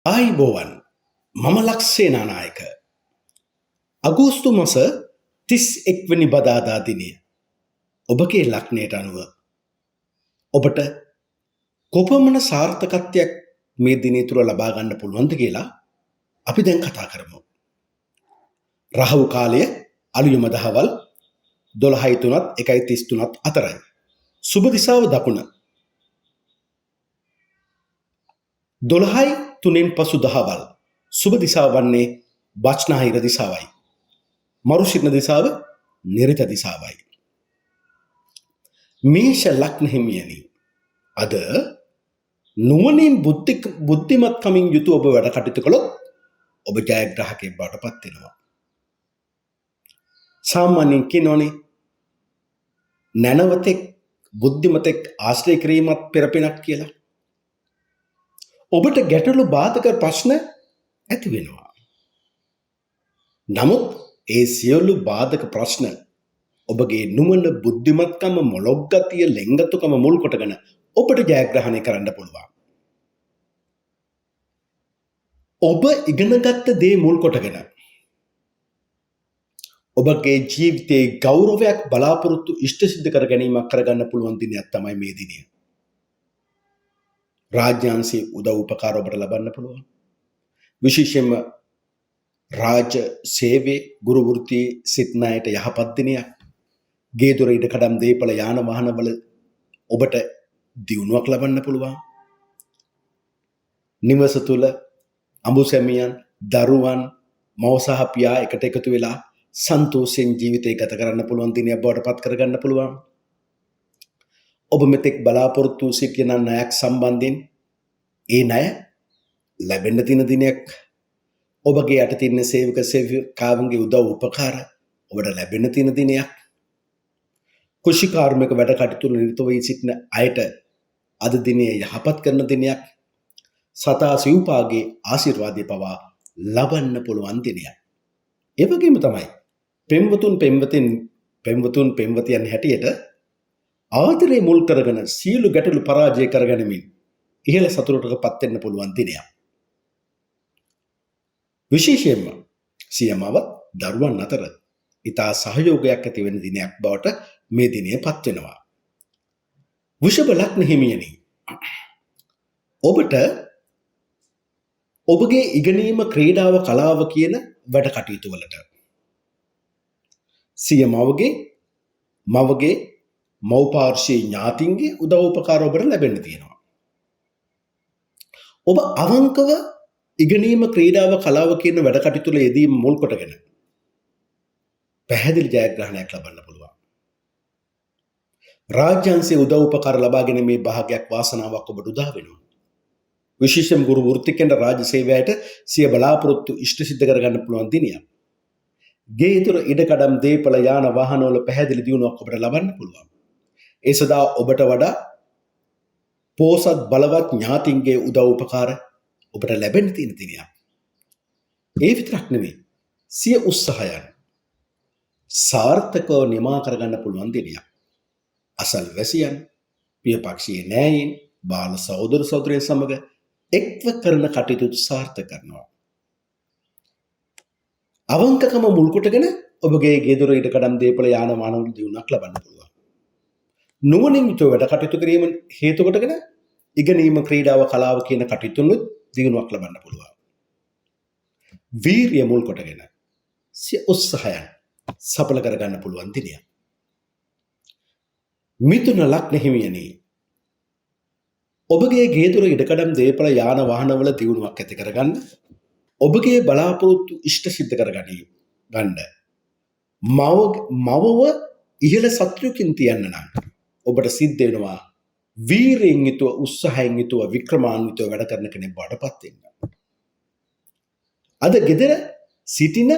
ආයිබෝවන් මම ලක්ෂේනා නායක අගෝස්තු මාස 31 වෙනි බදාදා දිනය ඔබගේ ලග්නයට අනුව ඔබට කොපමණ සාර්ථකත්වයක් මේ දිනය තුල ලබා ගන්න පුළුවන්ද කියලා අපි දැන් කතා කරමු. රාහු කාලය අලුයම දහවල් 12:03 1:33 අතරයි. සුබ දිශාව දකුණ 12:03 පසු දහවල් සුබ දිශාව වන්නේ බස්නාහිර දිශාවයි. මරුසිටන දිශාව නිරිත දිශාවයි. මේෂ ලග්න හිමියනි, අද නුවණින් බුද්ධිමත්කමින් යුතුව ඔබ වැඩ කටයුතු කළොත් ඔබ ජයග්‍රාහකයෙක් බවට පත් වෙනවා. සාමාන්‍යයෙන් කියනෝනේ නැනවතෙක් බුද්ධිමතෙක් ආශ්‍රය කිරීමත් පෙරපිනක් කියලා. ඔබට ගැටලු බාධක ප්‍රශ්න ඇති වෙනවා. නමුත් ඒ සියලු බාධක ප්‍රශ්න ඔබගේ නුවණ, බුද්ධිමත්කම, මොළොක් ගතිය, ලෙන්ගතුකම මුල් කොටගෙන ඔබට ජයග්‍රහණය කරන්න පුළුවන්. ඔබ ඉගෙනගත්ත දේ මුල් කොටගෙන ඔබගේ ජීවිතයේ ගෞරවයක් බලාපොරොත්තු ඉෂ්ට සිද්ධ කර ගැනීමක් කරගන්න පුළුවන් දිනයක් තමයි මේ දිනය. රාජ්‍යාංශයේ උදව් උපකාර ඔබට ලබන්න පුළුවන්. විශේෂයෙන්ම රාජ්‍ය සේවයේ ගුරු වෘත්තියේ සිටින අයට යහපත් දිනයක්. ගේ දොර ඉඩකඩම් දීපල යාන වාහනවල ඔබට දියුණුවක් ලබන්න පුළුවන්. නිවස තුල අඹු සැමියන්, දරුවන්, මව සහ පියා එකට එකතු වෙලා සන්තෝෂයෙන් ජීවිතය ගත කරන්න පුළුවන් දිනයක් බවට පත් කරගන්න පුළුවන්. ඔබ මෙතෙක් බලාපොරොත්තු සිටින ණයක් සම්බන්ධයෙන් ඒ ණය ලැබෙන්න තියෙන දිනයක්. ඔබගේ යටතේ ඉන්න සේවක සේවිකාවන්ගේ උදව් උපකාර ඔබට ලැබෙන්න තියෙන දිනයක්. කුෂිකාර්මික වැඩ කටයුතු නිරත වී සිටින අයට අද දිනේ යහපත් කරන දිනයක්. සතා සිව්පාගේ ආශිර්වාදය පවා ලබන්න පුළුවන් දිනයක්. ඒ වගේම තමයි පෙම්වතියන් හැටියට ආදරේ මුල් කරගෙන සියලු ගැටලු පරාජය කරගැනීමෙන් ඉහළ සතුටටපත් වෙන්න පුළුවන් දිනයක්. විශේෂයෙන්ම සියමව දරුවන් අතර ඉතා සහයෝගයක් ඇති වෙන දිනයක් බවට මේ දිනයපත් වෙනවා. වෘෂභ ලග්න හිමියනි, ඔබට ඔබගේ ඉගෙනීම, ක්‍රීඩාව, කලාව කියන වැඩ කටයුතු වලට සියමවගේ මව්පාර්ශ්වයේ ඥාතින්ගේ උදව් උපකාර ඔබට ලැබෙන්න තියෙනවා. ඔබ අවංකව ඉගෙනීම, ක්‍රීඩාව, කලාව කියන වැඩ කටයුතු වල යෙදීම මුල් කොටගෙන පැහැදිලි ජයග්‍රහණයක් ලබන්න පුළුවන්. රාජ්‍යාංශයේ උදව් උපකාර ලබා ගැනීමේ භාගයක්, වාසනාවක් ඔබට උදා වෙනවා. විශේෂයෙන් ගුරු වෘත්තිකයන්ට, රාජ්‍ය සේවයට සිය බලාපොරොත්තු ඉෂ්ට සිද්ධ කරගන්න පුළුවන් දිනයක්. ගේ දොර ඉඩකඩම් දීපල යාන වාහනවල පැහැදිලි දියුණුවක් ඔබට ලබන්න පුළුවන්. ඒ සදා ඔබට වඩා පෝසත් බලවත් ඥාතින්ගේ උදව් උපකාර ඔබට ලැබෙන්න තියෙන දිනයක්. ඒ විතරක් නෙවෙයි, සිය උත්සාහයන් සාර්ථකව නිමා කරගන්න පුළුවන් දිනයක්. අසල්වැසියන්, පියපක්ෂයේ නෑයින්, බාල සහෝදර සහෝදරයන් සමග එක්ව කරන කටයුතු සාර්ථක කරනවා. අවංකකම මුල් කොටගෙන ඔබගේ ගේ දොර ඉඩකඩම් දීපල යාන වාහනවල දියුණුවක් ලබන්න පුළුවන්. නුවණින් යුතුව වැඩ කටයුතු කිරීම හේතු කොටගෙන ඉගෙනීම, ක්‍රීඩාව, කලාව කියන කටයුතුන්වල දියුණුවක් ලබන්න පුළුවන්. වීරිය මුල් කොටගෙන සිය උත්සාහයන් සඵල කරගන්න පුළුවන් දිනයක්. මිථුන ලග්න හිමියනි, ඔබගේ ගේ දොර ඉඩකඩම් දීපල යාන වාහනවල දියුණුවක් ඇති කරගන්න, ඔබගේ බලාපොරොත්තු ඉෂ්ට සිද්ධ කරගන්න මවව ඉහළ සත්‍යකින් තියන්න නම් ඔබට සිද්ධ වෙනවා වීරයෙන් යුතුව, උත්සාහයෙන් යුතුව, වික්‍රමාන්විතව වැඩ කරන කෙනෙක් බවට පත් වෙන්න. අද ගෙදර සිටින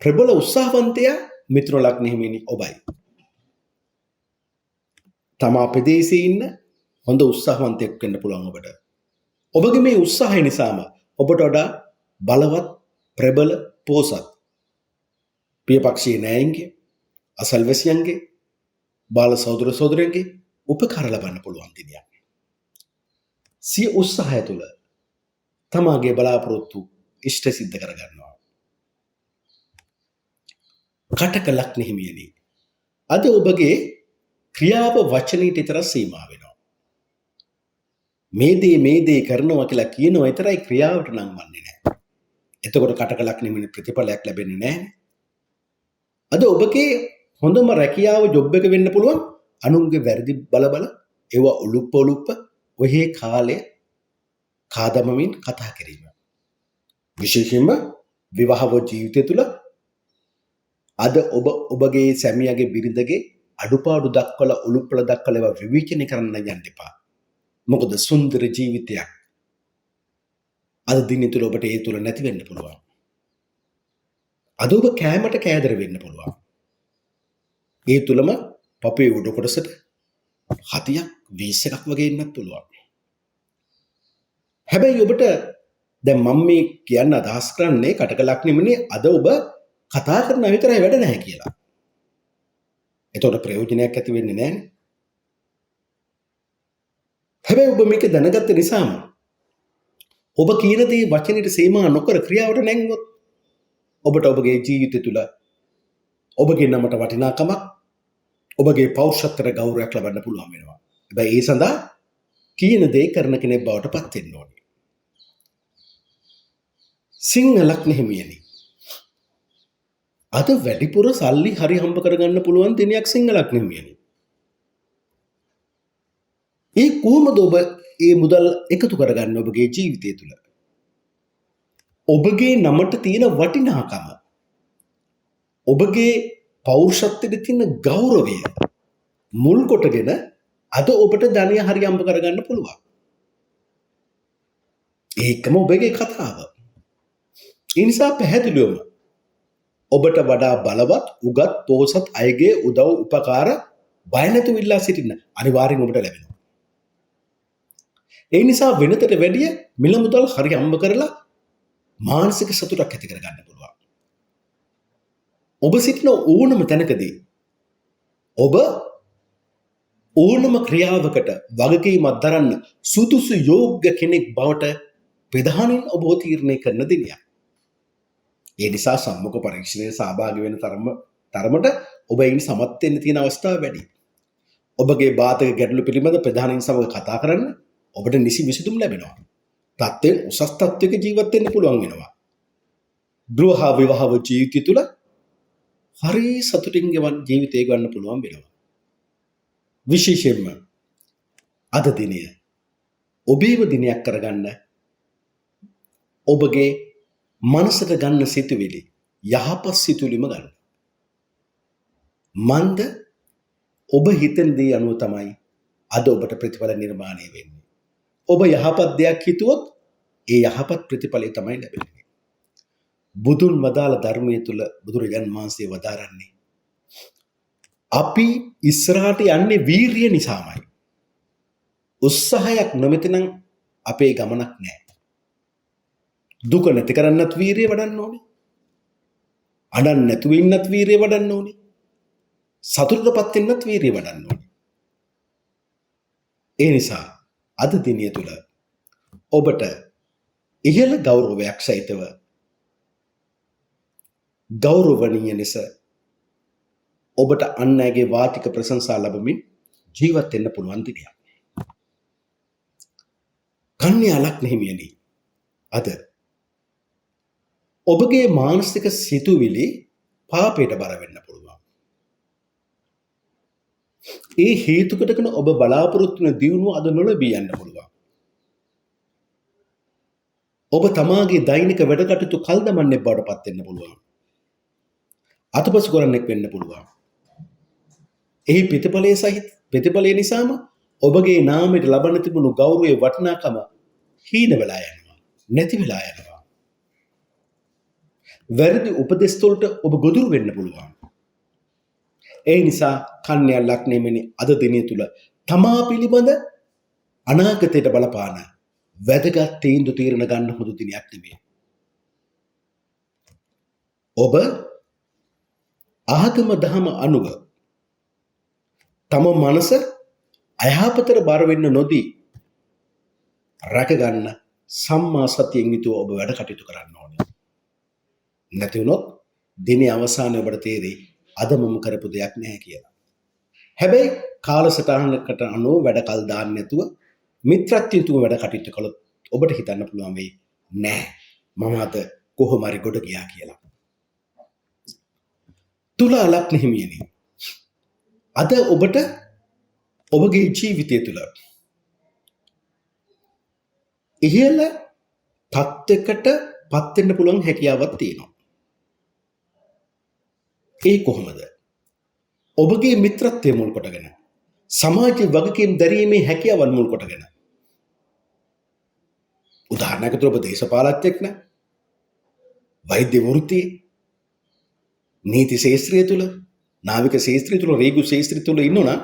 ප්‍රබල උත්සාහවන්තයා මිථුන ලග්න හිමියනි ඔබයි. තමා ප්‍රදේශයේ ඉන්න හොඳ උත්සාහවන්තයෙක් වෙන්න පුළුවන් ඔබට. ඔබගේ මේ උත්සාහය නිසාම ඔබට වඩා බලවත්, ප්‍රබල, පෝසත් පියපක්ෂයේ නෑයින්ගේ, අසල්වැසියන්ගේ, බාල සහෝදර තමාගේ බලාපොරොත්තු ඉෂ්ට සිද්ධ කරගන්නවා. කටක ලග්න හිමියනි. අද ඔබගේ ක්‍රියාව වචනයට විතර සීමා වෙනවා. මේ දේ කරනවා කියලා කියනවා විතරයි ක්‍රියාවට නම් වන්නේ නැහැ. එතකොට කටක ලග්න හිමියනි ප්‍රතිඵලයක් ලැබෙන්නේ නැහැ. අද ඔබගේ හොඳම රැකියාව ජොබ් එක වෙන්න පුළුවන් අනුන්ගේ වැරදි බල ඒවා උලුප්ප ඔහේ කාලය කාදමමින් කතා කිරීම. විශේෂයෙන්ම විවාහව ජීවිතය තුළ අද ඔබගේ සැමියාගේ බිරිඳගේ අඩුපාඩු දක්වලා උලුප්පල දක්වලා ඒවා විවේචනය කරන්න යන්න එපා. මොකද සුන්දර ජීවිතයක් අද දින තුළ ඔබට ඒ තුළ නැති වෙන්න පුළුවන්. අද ඔබ කෑමට කෑදර වෙන්න පුළුවන්. ඒ තුළම පපුවේ උඩ කොටසට හතියක් 20ක් වගේ ඉන්නත් පුළුවන්. හැබැයි ඔබට දැන් මම මේ කියන්න අදහස් කරන්නේ කටක ලග්නෙමනේ අද ඔබ කතා කරන විතරයි වැඩ නැහැ කියලා. එතකොට ප්‍රයෝජනයක් ඇති වෙන්නේ නැහැනේ. හැබැයි ඔබ මේක දැනගත්ත නිසාම ඔබ කියන දේ වචනෙට සීමා නොකර ක්‍රියාවට නැංගුවොත් ඔබට ඔබගේ ජීවිතය තුළ ඔබගේ නමට වටිනාකමක් ඔබගේ පෞරුෂත්වයට ගෞරවයක් ලබන්න පුළුවන් වෙනවා. හැබැයි ඒ සඳහා කියන දේ කරන කෙනෙක් බවට පත් වෙන්න ඕනේ. සිංහ ලග්න හිමියනි. අද වැඩිපුර සල්ලි හරි හම්බ කරගන්න පුළුවන් දිනයක් සිංහ ලග්න හිමියනි. ඒ කොහොමද ඔබ ඒ මුදල් එකතු කරගන්න ඔබගේ ජීවිතය තුළ? ඔබගේ නමට තියෙන වටිනාකම, ඔබගේ පෞරුෂත්වයට තියෙන ගෞරවය මුල් කොටගෙන අද ඔබට ධනය හරි හම්බ කරගන්න පුළුවන්. ඒකම ඔබගේ කතාව. ඒ නිසා පැහැදිලිවම ඔබට වඩා බලවත් උගත් පොහොසත් අයගේ උදව් උපකාර බය නැතුව ඉල්ලා සිටින්න අනිවාර්යෙන් ඔබට ලැබෙනවා. ඒ නිසා වෙනතට වැඩිය මිල මුදල් හරි හම්බ කරලා මානසික සතුටක් ඇති කරගන්න පුළුවන්. ඔබ සිටින ඕනම තැනකදී ඔබ ඕනම ක්‍රියාවකට වගකීමක් දරන්න සුදුසු යෝග්‍ය කෙනෙක් බවට ප්‍රධානින් ඔබ තීරණය කරන දිනයක්. ඒ නිසා සම්මුඛ පරීක්ෂණයේ සහභාගී වෙන තරමට ඔබ ඉන් සමත් වෙන්න තියෙන අවස්ථා වැඩි. ඔබගේ බාධක ගැටලු පිළිබඳ ප්‍රධානින් සමග කතා කරන්න ඔබට නිසි විසඳුම් ලැබෙනවා. තත්ත්වයෙන් උසස් තත්ත්වයක ජීවත් වෙන්න පුළුවන් වෙනවා. ගෘහ විවාහ ජීවිතය තුළ හරි සතුටින් ගෙවන් ජීවිතය ගන්න පුළුවන් වෙනවා. විශේෂයෙන්ම අද දිනය ඔබේම දිනයක් කරගන්න ඔබගේ මනසට ගන්න සිතුවිලි යහපත් සිතුවිලිම ගන්න. මන්ද ඔබ හිතන දේ අනුව තමයි අද ඔබට ප්‍රතිඵල නිර්මාණය වෙන්නේ. ඔබ යහපත් දෙයක් හිතුවොත් ඒ යහපත් ප්‍රතිඵලය තමයි ලැබෙන්නේ. බුදුන් වදාළ ධර්මයේ තුල බුදුරජාණන් වහන්සේ වදාරන්නේ අපි ඉස්සරහට යන්නේ වීරිය නිසාමයි. උත්සාහයක් නොමැතිනම් අපේ ගමනක් නැහැ. දුක නැති කරන්නත් වීරිය වඩන්න ඕනේ. අඬන්න නැතුව ඉන්නත් වීරිය වඩන්න ඕනේ. සතුටටපත් වෙන්නත් වීරිය වඩන්න ඕනේ. ඒ නිසා අද දිනය තුල ඔබට ඉහළ ගෞරවයක් සහිතව ගෞරවණීය ලෙස ඔබට අන් අයගේ වාචික ප්‍රශංසා ලැබමින් ජීවත් වෙන්න පුළුවන් දිනයක්. කන්‍යා ලග්න හිමියනි, අද ඔබගේ මානසික සිතුවිලි පාපයට බර වෙන්න පුළුවන්. ඒ හේතු කොටගෙන ඔබ බලාපොරොත්තු වෙන දියුණුව අද නොලැබී යන්න පුළුවන්. ඔබ තමාගේ දෛනික වැඩ කටයුතු කල් දමන්නේ බවට පත් වෙන්න පුළුවන්. අතපසු කරන්නෙක් වෙන්න පුළුවන්. එහි ප්‍රතිඵලයේ නිසාම ඔබගේ නාමයට ලබන තිබුණු ගෞරවයේ වටිනාකම හීන වෙලා යනවා, නැති වෙලා යනවා. වැරදි උපදෙස් වලට ඔබ ගොදුරු වෙන්න පුළුවන්. ඒ නිසා කන්‍යා ලග්නෙමනි අද දිනය තුල තමා පිළිබඳ අනාගතයට බලපාන වැදගත් තීන්දුව తీරන ගන්න හොඳ දිනයක් නෙමෙයි. ඔබ ආගම දහම අනුව තම මනස අයහපතට බර වෙන්න නොදී රැක ගන්න සම්මා සතියෙන් යුතුව ඔබ වැඩ කටයුතු කරන්න ඕනේ. නැති වුණොත් දිනේ අවසානයේ ඔබට තේරෙයි අද මම කරපු දෙයක් නැහැ කියලා. හැබැයි කාලසටහනකට අනුව වැඩ කල් දාන්න නැතුව මිත්‍රත්වයතුව වැඩ කටයුතු කළොත් ඔබට හිතන්න පුළුවන් වෙයි නෑ මම අද කොහොම හරි ගොඩ ගියා කියලා. තුලා ලග්න හිමියනි, අද ඔබට ඔබගේ ජීවිතය තුළ ඉහළ තත්ත්වයකට පත් වෙන්න පුළුවන් හැකියාවක් තියෙනවා. ඒ කොහොමද? ඔබගේ මිත්‍රත්වය මුල් කොටගෙන, සමාජයේ වගකීම් දැරීමේ හැකියාවන් මුල් කොටගෙන. උදාහරණයකට ඔබ දේශපාලඥයෙක් න, වෛද්‍ය වෘත්තියේ, නීති ශාස්ත්‍රය තුල, නාවික ශාස්ත්‍රය තුල, රේගු ශාස්ත්‍රය තුල ඉන්නොනා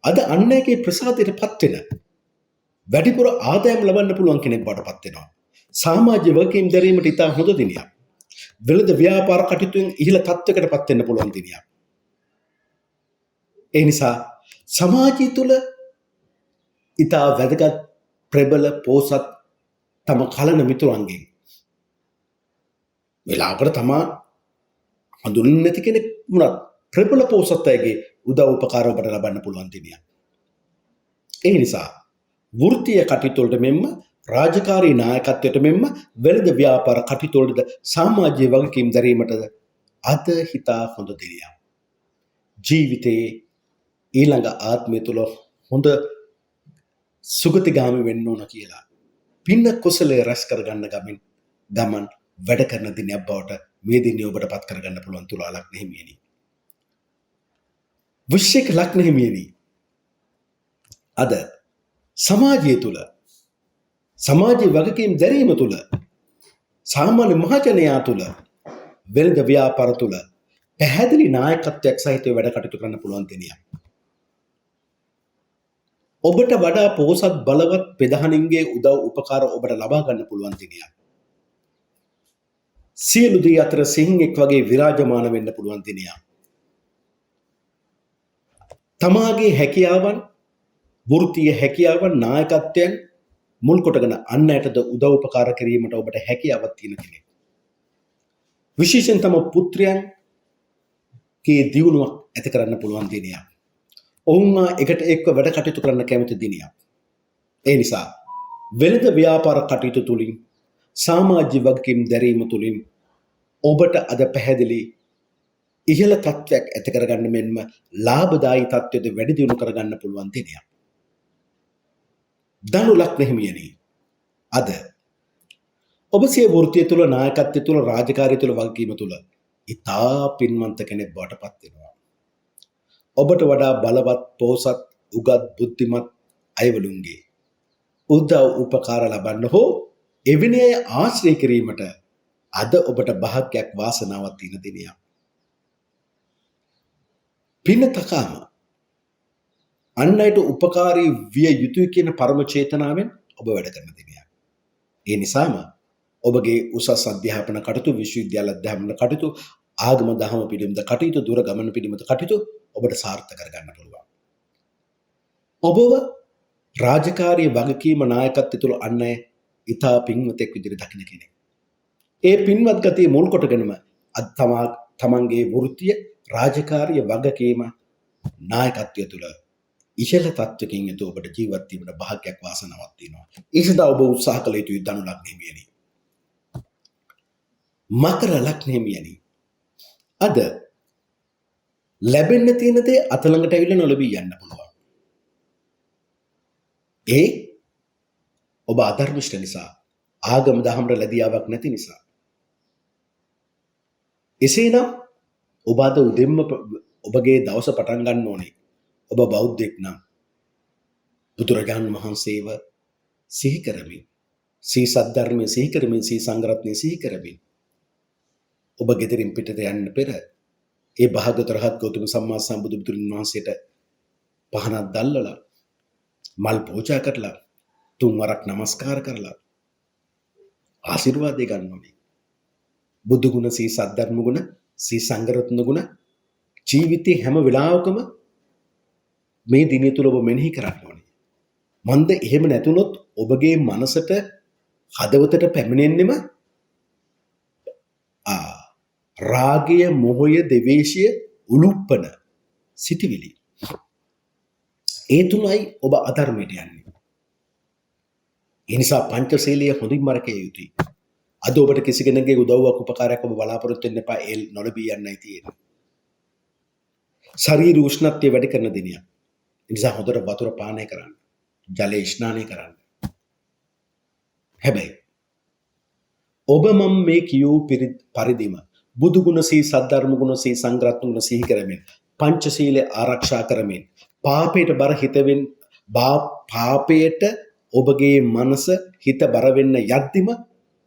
අද අන්නයගේ ප්‍රසාදයටපත් වෙන වැඩිපුර ආදායම් ලබන්න පුළුවන් කෙනෙක් බවට පත් වෙනවා. සමාජයේ වගකීම් දැරීමට ඉතා හොඳ දිනයක්. වෙළඳ ව්‍යාපාර කටයුතුෙන් ඉහළ තත්ත්වයකටපත් වෙන්න පුළුවන් දිනයක්. ඒ නිසා සමාජය තුළ ඉතා වැදගත් ප්‍රබල පෝසත් තම කලන මිතුරන්ගෙන් වෙලාවකට තමා හඳුන්වන්නේ නැති කෙනෙක් වුණත් ප්‍රබල පෝසත් අයගේ උදව් උපකාර ඔබට ලබන්න පුළුවන් දිනයක්. ඒ නිසා වෘත්තීය කටයුතු වලට මෙන්ම රාජකාරී නායකත්වයට මෙන්ම වෙළඳ ව්‍යාපාර කටයුතු වලට සමාජීය වගකීම් දැරීමටද අද හිතා හොඳ දිනයක්. ජීවිතයේ ඊළඟ ආත්මය තුළ හොඳ සුගතිගාමී වෙන්න ඕන කියලා පින්න කුසලයේ රැස් කරගන්න ගමන් වැඩ කරන දිනයක් බවට මේ දිනේ ඔබට පත් කරගන්න පුළුවන් තුලා ලග්න හිමියනි. වෘශ්චික ලග්න හිමියනි, අද සමාජය තුළ, සමාජයේ වගකීම් දැරීම තුළ, සාමාන්‍ය මහජනයා තුළ, වෙළඳ ව්‍යාපාර තුළ පැහැදිලි නායකත්වයක් සහිතව වැඩ කටයුතු කරන්න පුළුවන් දිනයක්. ඔබට වඩා පෝසත් බලවත් පෙදහනින්ගේ උදව් උපකාර ඔබට ලබා ගන්න පුළුවන් දිනයක්. සියලු දේ අතර සිංහෙක් වගේ විරාජමාන වෙන්න පුළුවන් දිනයක්. තමාගේ හැකියාවන්, වෘත්තීය හැකියාවන්, නායකත්වයන් මුල් කොටගෙන අන් අයටද උදව් උපකාර කිරීමට ඔබට හැකියාවක් තියෙන කෙනෙක්. විශේෂයෙන් තම පුත්‍රයන්ගේ දියුණුවක් ඇති කරන්න පුළුවන් දිනයක්. ඔවුන් එකට එක්ව වැඩ කටයුතු කරන්න කැමති දිනයක්. ඒ නිසා වෙළඳ ව්‍යාපාර කටයුතු තුලින්, සමාජීය වගකීම් දැරීම තුලින් ඔබට අද පැහැදිලි ඉහළ තත්ත්වයක් ඇති කරගන්න මෙන්ම ලාභදායී තත්ත්වයද වැඩි දියුණු කරගන්න පුළුවන් දිනයක්. ධනු ලග්න හිමියනි, අද ඔබ සිය වෘත්තිය තුල, නායකත්වය තුල, රාජකාරිය තුල, වගකීම තුල ඉතා පින්වන්ත කෙනෙක් බවට පත් වෙනවා. ඔබට වඩා බලවත්, පෝසත්, උගත්, බුද්ධිමත් අයවලුන්ගේ උදව් උපකාර ලබන්න හෝ එවැනි අය ආශ්‍රය කිරීමට අද ඔබට භාග්‍යයක්, වාසනාවක් තියෙන දිනයක්. පිනතකම අන් අයට උපකාරී විය යුතුයි කියන පරම චේතනාවෙන් ඔබ වැඩ කරන දිනයක්. ඒ නිසාම ඔබගේ උසස් අධ්‍යාපන කටයුතු, විශ්වවිද්‍යාල අධ්‍යාපන කටයුතු, ආගම දහම පිළිබඳ කටයුතු, දුර ගමන පිළිබඳ කටයුතු ඔබට සාර්ථක කරගන්න පුළුවන්. ඔබව රාජකාරී වගකීම, නායකත්වය තුළ අන් අය ඉතා පින්වතෙක් විදිහට දකින්න කෙනෙක්. ඒ පින්වත් ගතිය මුල් කොටගෙනම අද තමන්ගේ වෘත්තීය, රාජකාරී වගකීම, නායකත්වය තුළ ඉහළ තත්ත්වකින් යුතුව ඔබට ජීවත් වීමට භාග්‍යයක්, වාසනාවක් තියෙනවා. ඒ සඳහා ඔබ උත්සාහ කළ යුතුයි. ධනු ලග්න හිමියනි. මකර ලග්න හිමියනි, අද ලැබෙන්න තියෙන දේ අත ළඟට ඇවිල්ලා නොලැබී යන්න පුළුවන්. ඒ ඔබ අධර්මිෂ්ඨ නිසා, ආගම දහමට ලැබියාවක් නැති නිසා. එසේනම් ඔබ අද උදෙන්ම ඔබගේ දවස පටන් ගන්න ඕනේ. ඔබ බෞද්ධෙක් නම් බුදුරජාණන් වහන්සේව සිහි කරමින්, සී සද්ධර්මයේ සිහි කරමින්, සී සංඝරත්නයේ සිහි කරමින් ඔබ ගෙදරින් පිටට යන්න පෙර ඒ භාග්‍යවත් රහත් ගෞතම සම්මා සම්බුදු වහන්සේට පහනක් දැල්වලා, මල් පූජා කරලා, තුන් වරක් නමස්කාර කරලා ආශිර්වාදය ගන්න ඕනේ. බුදු ගුණ, සී සද්ධර්ම ගුණ, සී සංඝරත්න ගුණ ජීවිතේ හැම වෙලාවකම මේ දිනය තුල ඔබ මෙනෙහි කරන්න ඕනේ. මන්ද එහෙම නැතුනොත් ඔබගේ මනසට හදවතට පැමිණෙන්නෙම රාගය, මොහය, දෙවේශය උලුප්පන සිටිවිලි. ඒ තුනයි ඔබ අධර්මයට යන්නේ. ඒ නිසා පංචශීලය හොඳින්ම රැකිය යුතුයි. අද ඔබට කිසි කෙනෙකුගේ උදව්වක් උපකාරයක් ඔබ බලාපොරොත්තු වෙන්න එපා. ඒ නොලැබී යන්නයි තියෙන්නේ. ශරීර උෂ්ණත්වය වැඩි කරන දිනයක්. ඒ නිසා හොඳට වතුර පානය කරන්න. ජලය ස්නානය කරන්න. හැබැයි ඔබ මම මේ කියූ පරිදිම බුදු ගුණ සී සද්ධර්ම ගුණ සී සංඝරත්න ගුණ සිහි කරමින් පංචශීලය ආරක්ෂා කරමින් පාපයට බර හිතෙමින් පාපයට ඔබගේ මනස හිත බර වෙන්න යද්දිම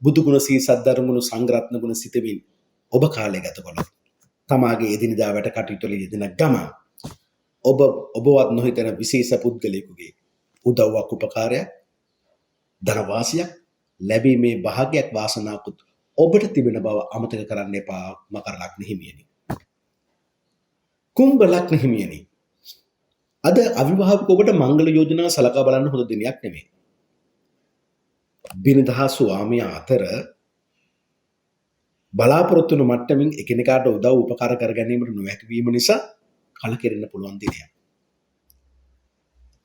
බුදු ගුණ සී සද්ධර්ම ගුණ සංඝරත්න ගුණ සිතමින් ඔබ කාලය ගත කළොත් තමාගේ එදිනදා වැඩ කටයුතු වල යෙදෙන ගමන් ඔබවත් නොහිතන විශේෂ පුද්ගලයෙකුගේ උදව්වක් උපකාරයක් ධනවාසියක් ලැබීමේ භාග්යක් වාසනාවකුත් ඔබට තිබෙන බව අමතක කරන්න එපා මකර ලග්න හිමියනි. කුම්භ ලග්න හිමියනි. අද අවිවාහක ඔබට මංගල යෝජනා සලකා බලන්න හොඳ දිනයක් නෙමෙයි. බිනදා ස්වාමියා අතර බලාපොරොත්තු වන මට්ටමින් එකිනෙකාට උදව් උපකාර කර ගැනීමට නොහැකි වීම නිසා කලකිරෙන්න පුළුවන් දිනයක්.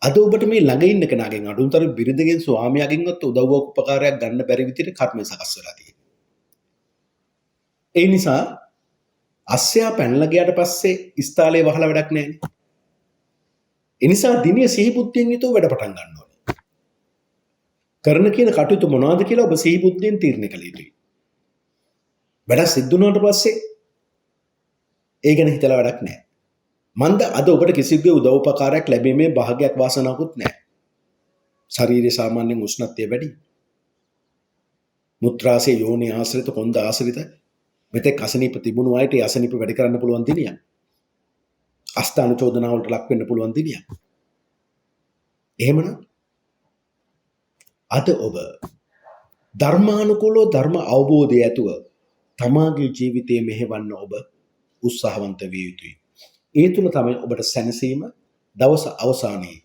අද ඔබට මේ ළඟ ඉන්න කෙනාගෙන් අඩුතර බිරිඳගෙන් ස්වාමියාගෙන්වත් උදව්වක් උපකාරයක් ගන්න බැරි විදිහට කර්මය සකස් වෙලා තියෙනවා. ඒ නිසා අස්සයා පැනලා ගියාට පස්සේ ස්ථාලේ වහලා වැඩක් නැහැ. ඒ නිසා දිනිය සිහි බුද්ධියෙන් යුතුව වැඩ පටන් ගන්න ඕනේ. කරන කියන කටයුතු මොනවද කියලා ඔබ සිහි බුද්ධියෙන් තීරණය කළ යුතුයි. වැඩ සිද්ධ වුණාට පස්සේ ඒ ගැන හිතලා වැඩක් නැහැ. මන්ද අද ඔබට කිසිගේ උදව් උපකාරයක් ලැබීමේ භාගයක් වාසනාවකුත් නැහැ. ශරීරයේ සාමාන්‍යයෙන් උෂ්ණත්වය වැඩි. මුත්‍රාශය යෝනි ආශ්‍රිත කොන්ද ආශ්‍රිත මෙතෙක් අසනීප තිබුණු අයට ඒ අසනීප වැඩි කරන්න පුළුවන් දිනියක්. අස්ථාන චෝදනා වලට ලක් වෙන්න පුළුවන් දිනියක්. එහෙමනම් අද ඔබ ධර්මානුකූලව ධර්ම අවබෝධය ඇතුව තමාගේ ජීවිතය මෙහෙවන්න ඔබ උත්සාහවන්ත විය යුතුයි. ඒ තුල තමයි ඔබට සැනසීම දවස අවසානයේ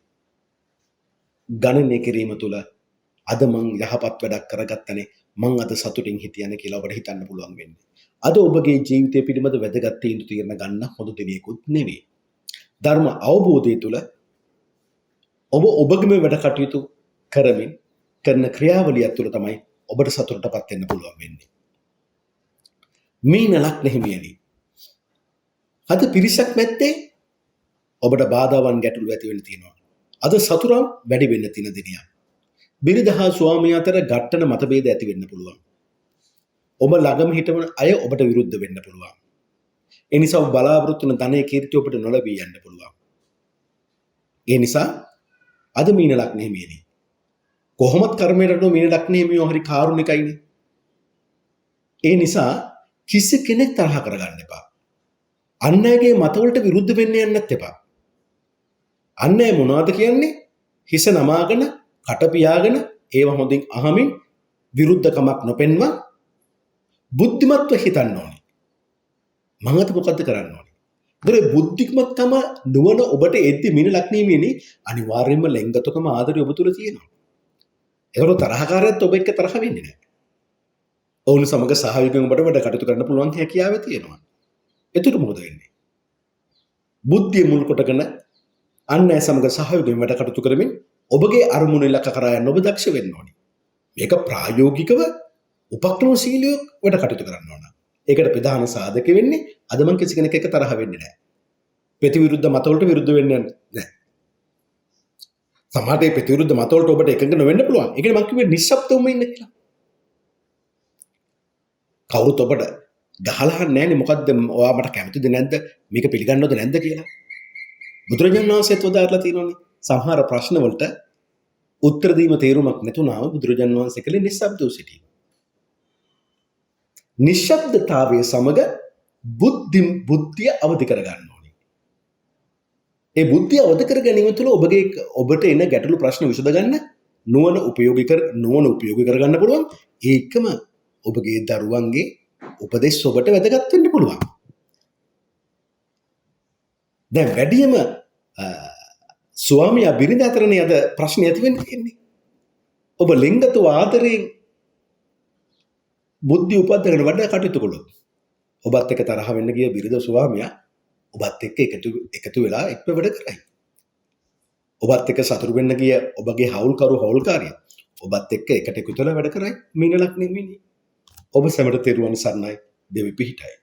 ගණනය කිරීම තුල අද මං යහපත් වැඩක් කරගත්තනේ මං අද සතුටින් හිටියනේ කියලා ඔබට හිතන්න පුළුවන් වෙන්නේ. අද ඔබගේ ජීවිතය පිළිබඳ වැදගත් තීරණ ගන්න හොඳ දෙවියෙකුත් නෙවෙයි. ධර්ම අවබෝධය තුල ඔබ ඔබගේම වැඩ කටයුතු කරමින් කරන ක්‍රියාවලිය තුළ තමයි ඔබට සතුටටපත් වෙන්න පුළුවන් වෙන්නේ. මීන ලග්න හිමියනි. අද පිරිසක් නැත්තේ ඔබට බාධාවන් ගැටලු ඇති වෙන්න තියෙනවා. අද සතුරම් වැඩි වෙන්න තියෙන දිනයක්. බිරිඳ හා ස්වාමියා අතර ගැටෙන මතභේද ඇති වෙන්න පුළුවන්. ඔබ ළඟම හිටවන අය ඔබට විරුද්ධ වෙන්න පුළුවන්. ඒ නිසා ඔබ බලාපොරොත්තු වන ධනෙ කීර්තිය ඔබට නොලැබී යන්න පුළුවන්. ඒ නිසා අද මීන ලග්න හිමියනි. කොහොමත් කර්මයට මීන ලග්න හිමියෝ හරි කාරුණිකයිනේ. ඒ නිසා කිසි කෙනෙක් තරහ කරගන්න එපා. අන්නයගේ මතවලට විරුද්ධ වෙන්න යන්නත් එපා. අන්නය මොනවද කියන්නේ? හිස නමාගෙන, කට පියාගෙන, ඒව හොඳින් අහමින් විරුද්ධකමක් නොපෙන්වා බුද්ධිමත්ව හිතන්න ඕනේ. මම අද මොකද්ද කරන්න ඕනේ? ඒතර බුද්ධිමත්කම නුවණ ඔබට එද්දි මින ලක්ෂණීමේනේ අනිවාර්යයෙන්ම ලෙන්ගතකම ආදරය ඔබ තුල තියෙනවා. ඒතර තරහකාරයත් ඔබ එක්ක තරහ වෙන්නේ නැහැ. ඔවුන් සමග සහයෝගයෙන් ඔබට වැඩ කටයුතු කරන්න පුළුවන් හැකියාව තියෙනවා. එතකොට මොකද වෙන්නේ? බුද්ධිය මුල් කොටගෙන අන් අය සමග සහයෝගයෙන් වැඩ කටයුතු කරමින් ඔබගේ අරමුණ ඉලක්ක කරා යන්න ඔබ දක්ෂ වෙන්න ඕනේ. මේක ප්‍රායෝගිකව උපක්‍රමශීලීව වැඩ කටයුතු කරන්න ඕන. ඒකට ප්‍රධාන සාධක වෙන්නේ අද මම කිසි කෙනෙක් එක්ක තරහ වෙන්නේ නැහැ. ප්‍රතිවිරුද්ධ මතවලට විරුද්ධ වෙන්නේ නැහැ. සමහරට ප්‍රතිවිරුද්ධ මතවලට ඔබට එකඟ නොවෙන්න පුළුවන්. ඒ කියන්නේ මම කිව්වේ නිශ්ශබ්දවම ඉන්න කියලා. කවුරුත් ඔබට ගහලා නැන්නේ මොකද්ද ඔයා මට කැමතිද නැද්ද මේක පිළිගන්නවද නැද්ද කියලා. බුදුරජාණන් වහන්සේත් උදාහරලා තියෙනවානේ. සමහර ප්‍රශ්න වලට උත්තර දීම තේරුමක් නැතුණාම බුදුරජාණන් වහන්සේ කලේ නිශ්ශබ්දව සිටීම. නිශ්ශබ්දතාවයේ සමග බුද්ධිය අවදි කර ගන්න ඕනේ. ඒ බුද්ධිය අවදි කර ගැනීම තුළ ඔබට එන ගැටලු ප්‍රශ්න විසඳ ගන්න නුවණ උපයෝගී කර ගන්න පුළුවන්. ඒකම ඔබගේ දරුවන්ගේ උපදෙස් ඔබට වැදගත් වෙන්න පුළුවන්. දැන් වැඩියම ස්වාමියා බිරිඳ අතරනේ අද ප්‍රශ්න ඇති වෙන්නේ. ඔබ ලිංගතු ආදරයෙන් බුද්ධි උපද්දගෙන වැඩ කටයුතු කළොත් ඔබත් එක්ක තරහ වෙන්න ගිය බිරිඳ ස්වාමියා ඔබත් එක්ක එකතු වෙලා එක්ව වැඩ කරයි. ඔබත් එක්ක සතුරු වෙන්න ගිය ඔබගේ හවුල්කරු හවුල්කාරිය ඔබත් එක්ක එකට එකතු වෙලා වැඩ කරයි. මීන ලග්නේ මිනි. ඔබ සැමට තෙරුවන් සරණයි. දෙවි පිහිටයි.